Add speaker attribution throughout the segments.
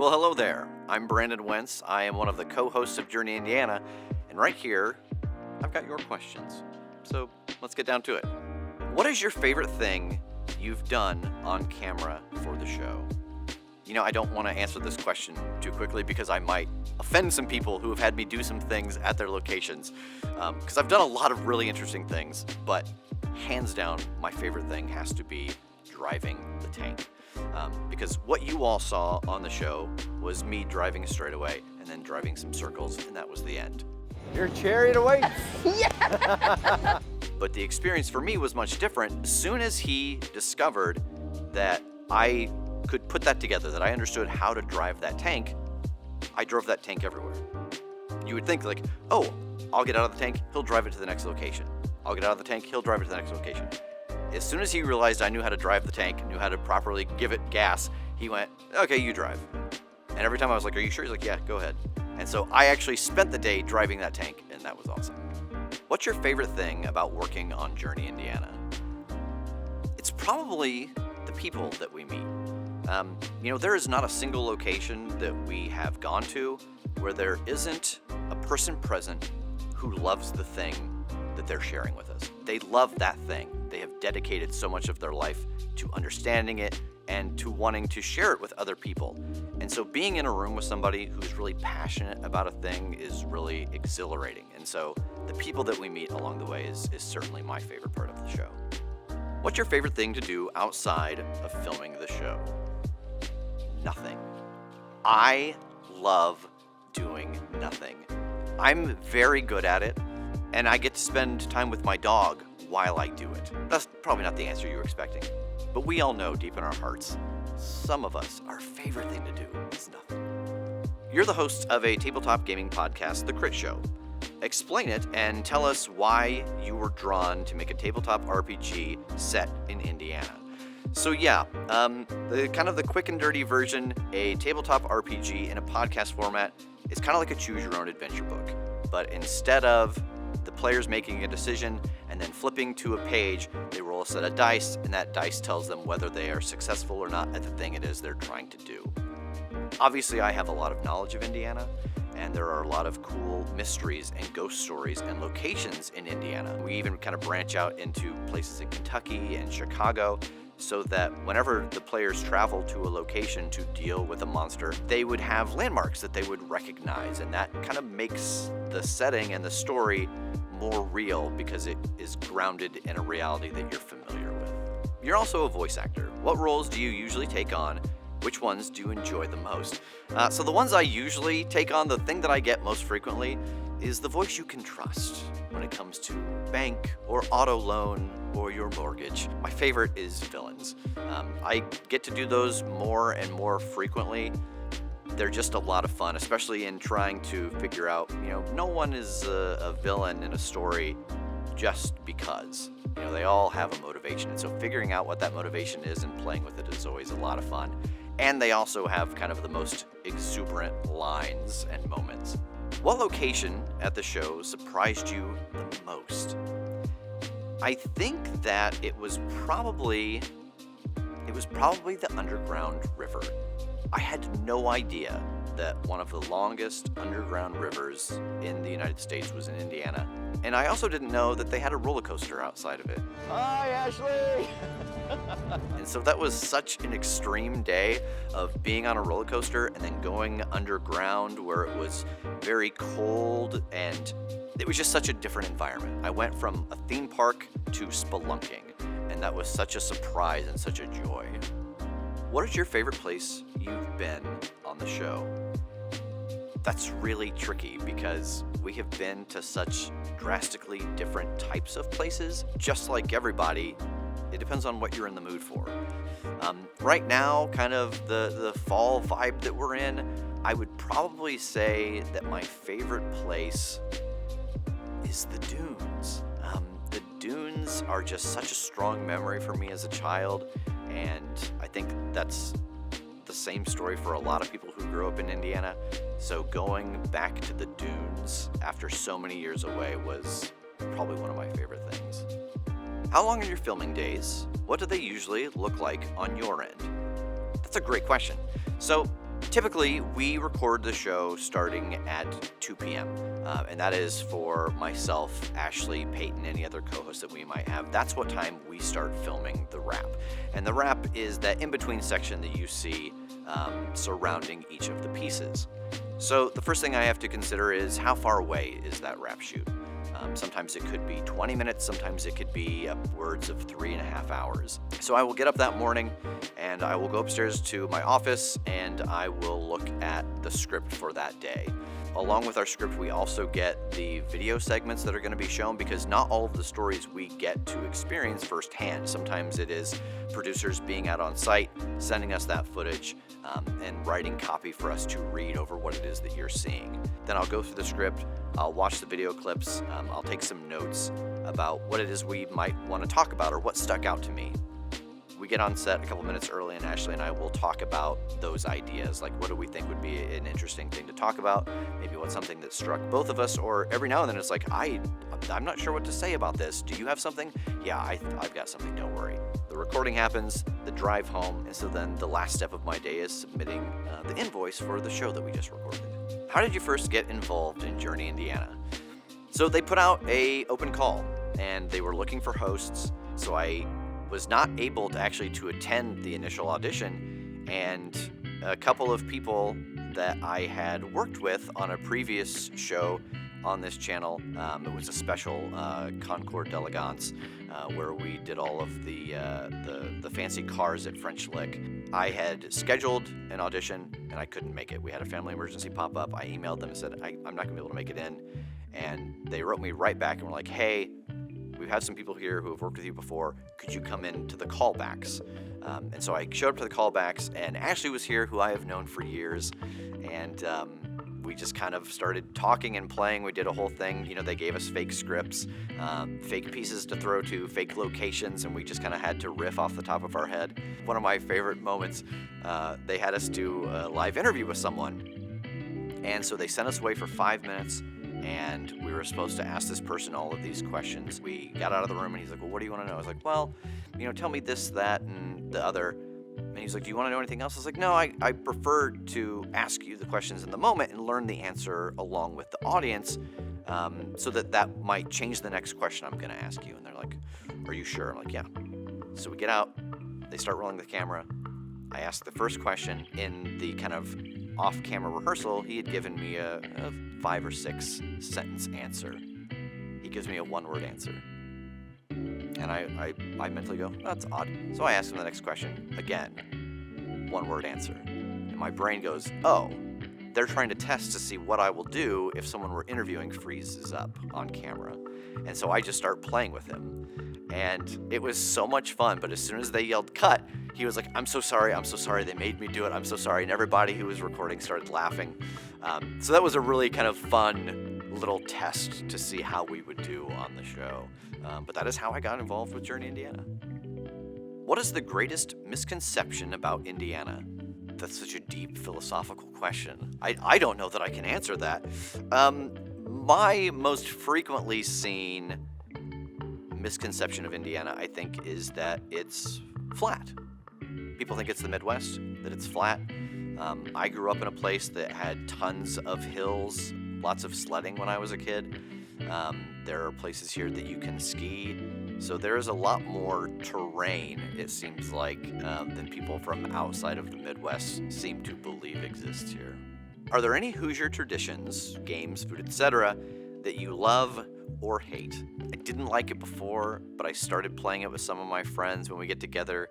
Speaker 1: Well, hello there. I'm Brandon Wentz. I am one of the co-hosts of Journey Indiana, and right here, I've got your questions. So let's get down to it. What is your favorite thing you've done on camera for the show? You know, I don't want to answer this question too quickly because I might offend some people who have had me do some things at their locations. Because I've done a lot of really interesting things, but hands down, my favorite thing has to be driving the tank. Because what you all saw on the show was me driving a straightaway and then driving some circles, and that was the end.
Speaker 2: Your chariot awaits.
Speaker 1: Yeah! But the experience for me was much different. As soon as he discovered that I could put that together, that I understood how to drive that tank, I drove that tank everywhere. You would think like, oh, I'll get out of the tank, he'll drive it to the next location. I'll get out of the tank, he'll drive it to the next location. As soon as he realized I knew how to drive the tank, knew how to properly give it gas, he went, okay, you drive. And every time I was like, are you sure? He's like, yeah, go ahead. And so I actually spent the day driving that tank, and that was awesome. What's your favorite thing about working on Journey Indiana? It's probably the people that we meet. There is not a single location that we have gone to where there isn't a person present who loves the thing that they're sharing with us. They love that thing. They have dedicated so much of their life to understanding it and to wanting to share it with other people. And so being in a room with somebody who's really passionate about a thing is really exhilarating. And so the people that we meet along the way is certainly my favorite part of the show. What's your favorite thing to do outside of filming the show? Nothing. I love doing nothing. I'm very good at it, and I get to spend time with my dog while I do it. That's probably not the answer you were expecting, but we all know deep in our hearts, some of us, our favorite thing to do is nothing. You're the host of a tabletop gaming podcast, The Crit Show. Explain it and tell us why you were drawn to make a tabletop RPG set in Indiana. So yeah, the quick and dirty version, a tabletop RPG in a podcast format is kind of like a choose your own adventure book. But instead of the players making a decision and then flipping to a page, they roll a set of dice, and that dice tells them whether they are successful or not at the thing it is they're trying to do. Obviously, I have a lot of knowledge of Indiana, and there are a lot of cool mysteries and ghost stories and locations in Indiana. We even kind of branch out into places in Kentucky and Chicago, so that whenever the players travel to a location to deal with a monster, they would have landmarks that they would recognize, and that kind of makes the setting and the story more real because it is grounded in a reality that you're familiar with. You're also a voice actor. What roles do you usually take on? Which ones do you enjoy the most? So the ones I usually take on, the thing that I get most frequently, is the voice you can trust when it comes to bank or auto loan or your mortgage. My favorite is villains. I get to do those more and more frequently. They're just a lot of fun, especially in trying to figure out, no one is a villain in a story just because. They all have a motivation, and so figuring out what that motivation is and playing with it is always a lot of fun. And they also have kind of the most exuberant lines and moments. What location at the show surprised you the most? I think that it was probably the underground river. I had no idea that one of the longest underground rivers in the United States was in Indiana. And I also didn't know that they had a roller coaster outside of it.
Speaker 2: Hi, Ashley!
Speaker 1: And so that was such an extreme day of being on a roller coaster and then going underground where it was very cold, and it was just such a different environment. I went from a theme park to spelunking, and that was such a surprise and such a joy. What is your favorite place you've been on the show? That's really tricky because we have been to such drastically different types of places. Just like everybody, it depends on what you're in the mood for. Right now, kind of the fall vibe that we're in, I would probably say that my favorite place is the dunes. The dunes are just such a strong memory for me as a child, and I think that's the same story for a lot of people who grew up in Indiana. So going back to the dunes after so many years away was probably one of my favorite things. How long are your filming days? What do they usually look like on your end? That's a great question. So Typically, we record the show starting at 2 p.m., and that is for myself, Ashley, Peyton, any other co-hosts that we might have. That's what time we start filming the wrap. And the wrap is that in-between section that you see surrounding each of the pieces. So the first thing I have to consider is how far away is that wrap shoot? Sometimes it could be 20 minutes, sometimes it could be upwards of 3.5 hours. So I will get up that morning and I will go upstairs to my office and I will look at the script for that day. Along with our script, we also get the video segments that are going to be shown, because not all of the stories we get to experience firsthand. Sometimes it is producers being out on site, sending us that footage, and writing copy for us to read over what it is that you're seeing. Then I'll go through the script, I'll watch the video clips, I'll take some notes about what it is we might want to talk about or what stuck out to me. We get on set a couple minutes early, and Ashley and I will talk about those ideas, like what do we think would be an interesting thing to talk about, maybe what's something that struck both of us, or every now and then it's like, I'm not sure what to say about this. Do you have something? Yeah, I've got something, don't worry. The recording happens, the drive home, and so then the last step of my day is submitting the invoice for the show that we just recorded. How did you first get involved in Journey, Indiana? So they put out an open call, and they were looking for hosts, so I was not able to actually to attend the initial audition, and a couple of people that I had worked with on a previous show on this channel, it was a special Concours d'Elegance where we did all of the fancy cars at French Lick. I had scheduled an audition and I couldn't make it. We had a family emergency pop up. I emailed them and said, I'm not gonna be able to make it in. And they wrote me right back and were like, hey, we've had some people here who have worked with you before. Could you come in to the callbacks? And so I showed up to the callbacks, and Ashley was here, who I have known for years. And we just kind of started talking and playing. We did a whole thing. You know, they gave us fake scripts, fake pieces to throw to, fake locations, and we just kind of had to riff off the top of our head. One of my favorite moments, they had us do a live interview with someone. And so they sent us away for 5 minutes. And we were supposed to ask this person all of these questions. We got out of the room and he's like, well, what do you want to know? I was like, well, you know, tell me this, that, and the other. And he's like, do you want to know anything else? I was like, no, I prefer to ask you the questions in the moment and learn the answer along with the audience, so that might change the next question I'm going to ask you. And they're like, are you sure? I'm like, yeah. So we get out, they start rolling the camera. I ask the first question. In the kind of off-camera rehearsal, he had given me a 5 or 6 sentence answer. He gives me a 1-word answer. And I mentally go, that's odd. So I ask him the next question again. 1-word answer. And my brain goes, oh, they're trying to test to see what I will do if someone we're interviewing freezes up on camera. And so I just start playing with him. And it was so much fun, but as soon as they yelled cut, he was like, I'm so sorry, they made me do it, I'm so sorry. And everybody who was recording started laughing. So that was a really kind of fun little test to see how we would do on the show. But that is how I got involved with Journey, Indiana. What is the greatest misconception about Indiana? That's such a deep philosophical question. I don't know that I can answer that. My most frequently seen misconception of Indiana, I think, is that it's flat. People think it's the Midwest, that it's flat. I grew up in a place that had tons of hills, lots of sledding when I was a kid. There are places here that you can ski. So there is a lot more terrain, it seems like, than people from outside of the Midwest seem to believe exists here. Are there any Hoosier traditions, games, food, etc., that you love or hate? I didn't like it before, but I started playing it with some of my friends when we get together.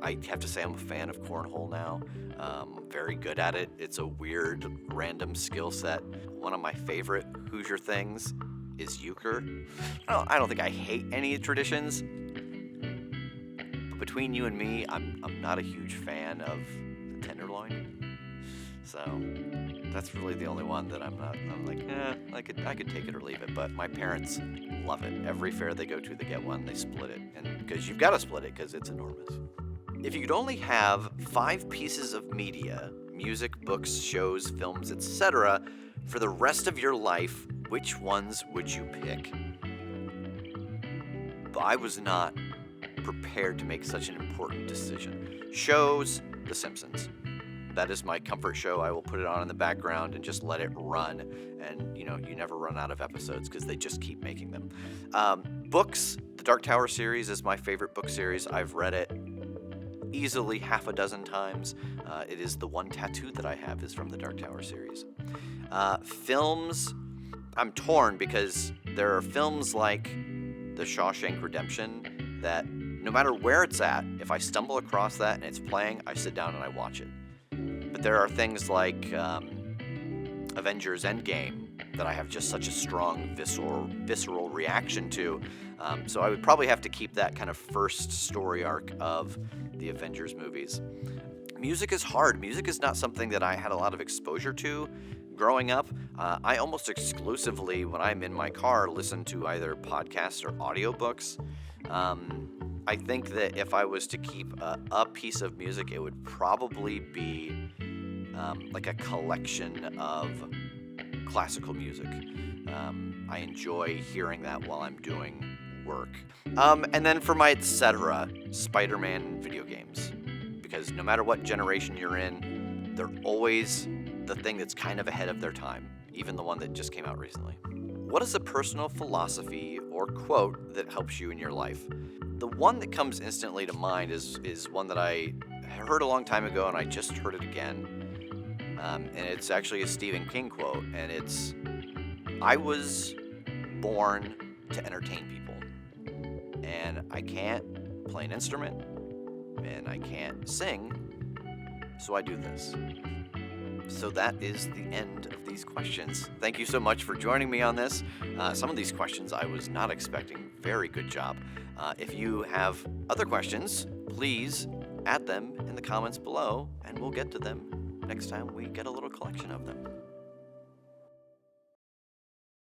Speaker 1: I have to say I'm a fan of cornhole now. I'm very good at it. It's a weird, random skill set. One of my favorite Hoosier things is euchre. I don't think I hate any traditions, but between you and me, I'm not a huge fan of the tenderloin. So that's really the only one that I'm like, I could take it or leave it. But my parents love it. Every fair they go to, they get one, they split it. And because you've got to split it because it's enormous. If you could only have 5 pieces of media, music, books, shows, films, etc., for the rest of your life, which ones would you pick? But I was not prepared to make such an important decision. Shows, The Simpsons. that is my comfort show. I will put it on in the background and just let it run. And, you never run out of episodes because they just keep making them. Books, the Dark Tower series is my favorite book series. I've read it easily half a dozen times. It is the one tattoo that I have is from the Dark Tower series. Films, I'm torn because there are films like The Shawshank Redemption that no matter where it's at, if I stumble across that and it's playing, I sit down and I watch it. But there are things like Avengers Endgame that I have just such a strong visceral reaction to. So I would probably have to keep that kind of first story arc of the Avengers movies. Music is hard. Music is not something that I had a lot of exposure to growing up. I almost exclusively, when I'm in my car, listen to either podcasts or audiobooks. I think that if I was to keep a piece of music, it would probably be like a collection of classical music. I enjoy hearing that while I'm doing work. And then for my etc., Spider-Man video games. Because no matter what generation you're in, they're always the thing that's kind of ahead of their time, even the one that just came out recently. What is a personal philosophy or quote that helps you in your life? The one that comes instantly to mind is one that I heard a long time ago, and I just heard it again. And it's actually a Stephen King quote, and it's, "I was born to entertain people, and I can't play an instrument, and I can't sing, so I do this." So that is the end of these questions. Thank you so much for joining me on this. Some of these questions I was not expecting. Very good job. If you have other questions, please add them in the comments below, and we'll get to them next time we get a little collection of them.